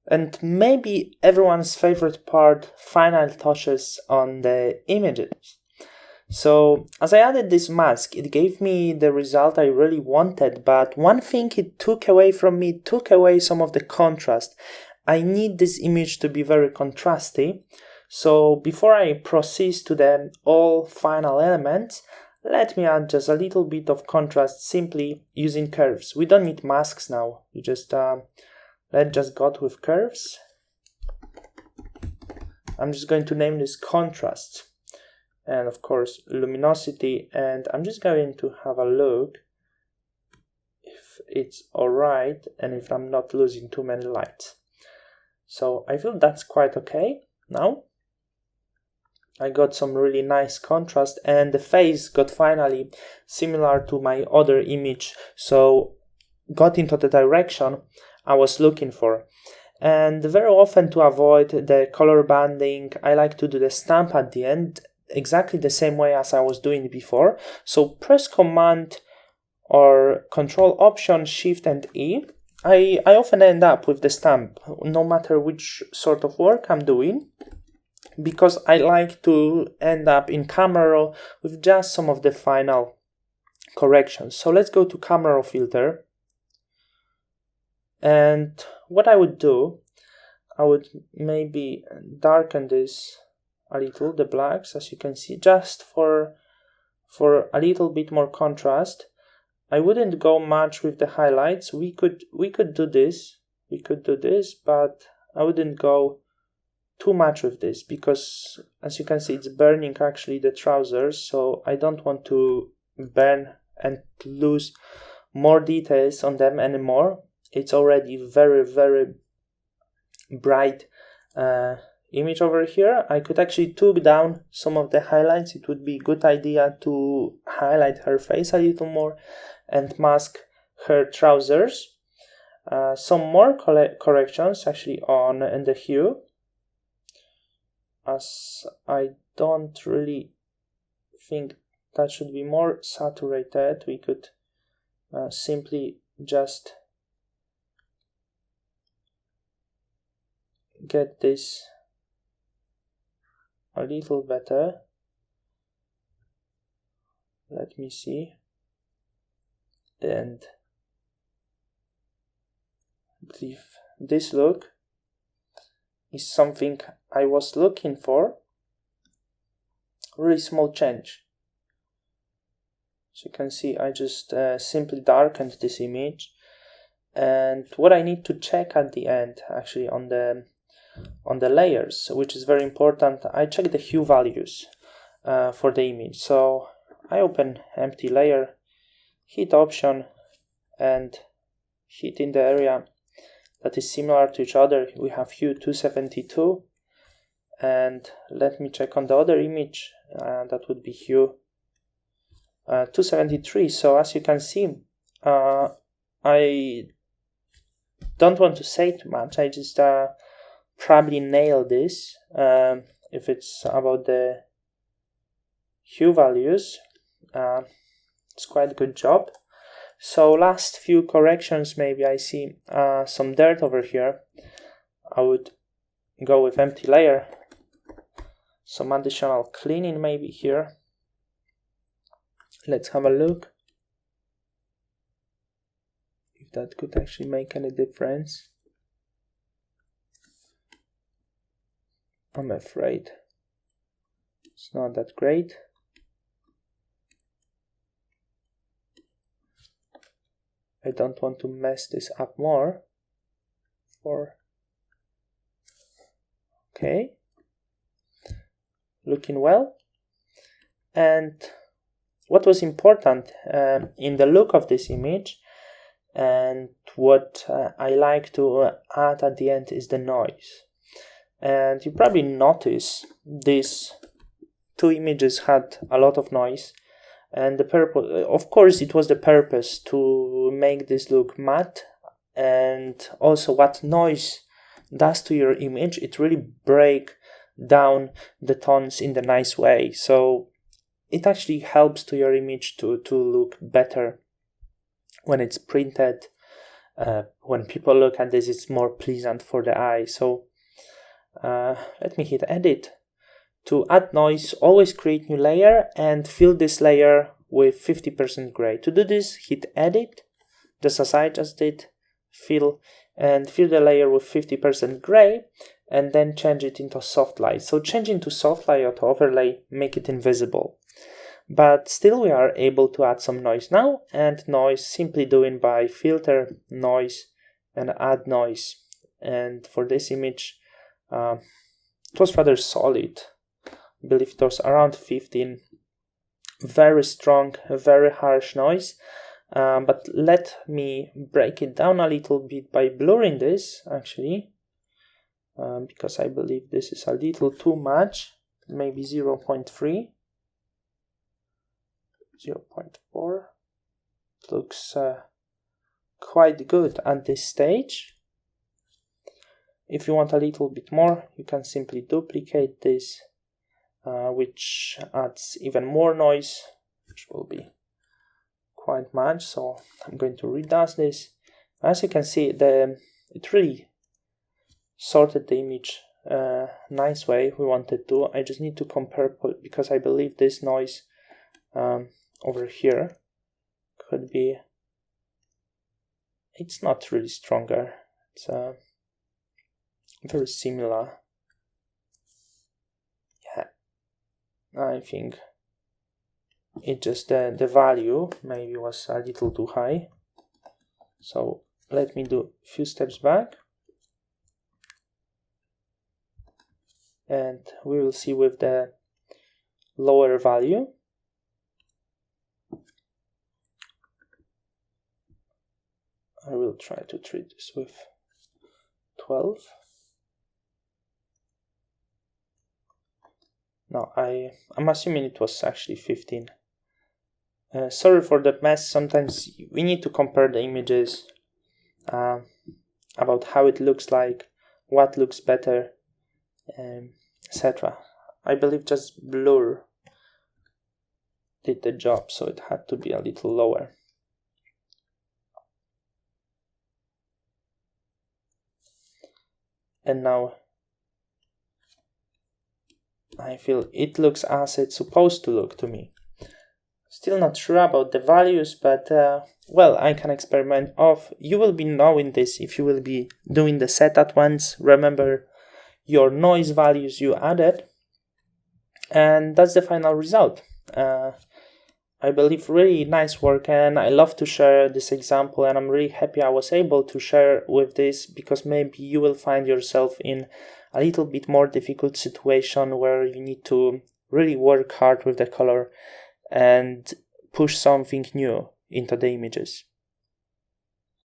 And maybe everyone's favorite part, final touches on the images. So as I added this mask, it gave me the result I really wanted, but one thing it took away from me, took away some of the contrast. I need this image to be very contrasty. So before I proceed to the all final elements, let me add just a little bit of contrast simply using curves. We don't need masks now. We just let's just go with curves. I'm just going to name this contrast. And of course luminosity, and I'm just going to have a look if it's alright and if I'm not losing too many lights. So I feel that's quite okay. Now I got some really nice contrast, and the face got finally similar to my other image, so got into the direction I was looking for. And very often, to avoid the color banding, I like to do the stamp at the end exactly the same way as I was doing before. So press Command or Control Option Shift and E. I often end up with the stamp no matter which sort of work I'm doing, because I like to end up in Camera Raw with just some of the final corrections. So let's go to Camera Raw filter, and what I would do, I would maybe darken this a little, the blacks, as you can see, just for a little bit more contrast. I wouldn't go much with the highlights. We could do this, but I wouldn't go too much with this, because as you can see, it's burning actually the trousers, so I don't want to burn and lose more details on them anymore. It's already very, very bright image over here. I could actually took down some of the highlights. It would be a good idea to highlight her face a little more and mask her trousers. Some more corrections actually on in the hue, as I don't really think that should be more saturated. We could simply just get this a little better. Let me see. And if this look is something I was looking for, really small change. As you can see, I just simply darkened this image. And what I need to check at the end, actually on the layers, which is very important, I check the hue values for the image. So I open empty layer, hit Option, and hit in the area that is similar to each other. We have hue 272, and let me check on the other image, that would be hue 273. So as you can see, I don't want to say too much. I just probably nail this if it's about the hue values. It's quite a good job. So last few corrections, maybe I see some dirt over here. I would go with empty layer, some additional cleaning maybe here. Let's have a look if that could actually make any difference. I'm afraid it's not that great. I don't want to mess this up more. Okay, looking well. And what was important in the look of this image, and what I like to add at the end, is the noise. And you probably notice these two images had a lot of noise, and the purpose, of course, it was the purpose to make this look matte. And also what noise does to your image, it really break down the tones in the nice way. So it actually helps to your image to look better when it's printed when people look at this, it's more pleasant for the eye. So let me hit edit. To add noise, always create new layer and fill this layer with 50% gray. To do this, hit edit, just as I just did, fill the layer with 50% gray, and then change it into soft light. So change into soft light or to overlay, make it invisible. But still we are able to add some noise now, and noise simply doing by filter, noise, and add noise. And for this image, it was rather solid. I believe it was around 15. Very strong, very harsh noise. But let me break it down a little bit by blurring this, actually, because I believe this is a little too much, maybe 0.3, 0.4. Looks quite good at this stage. If you want a little bit more, you can simply duplicate this, which adds even more noise, which will be quite much. So I'm going to redust this. As you can see, it really sorted the image nice way we wanted to. I just need to compare, because I believe this noise over here could be, it's not really stronger, it's very similar. Yeah, I think it just the value maybe was a little too high. So let me do a few steps back, and we will see with the lower value. I will try to treat this with 12. No, I'm assuming it was actually 15. Sorry for the mess. Sometimes we need to compare the images about how it looks like, what looks better, etc. I believe just blur did the job, so it had to be a little lower. And now I feel it looks as it's supposed to look to me. Still not sure about the values, but well, I can experiment off. You will be knowing this if you will be doing the set at once. Remember your noise values you added, and that's the final result. I believe really nice work, and I love to share this example, and I'm really happy I was able to share with this, because maybe you will find yourself in a little bit more difficult situation where you need to really work hard with the color and push something new into the images.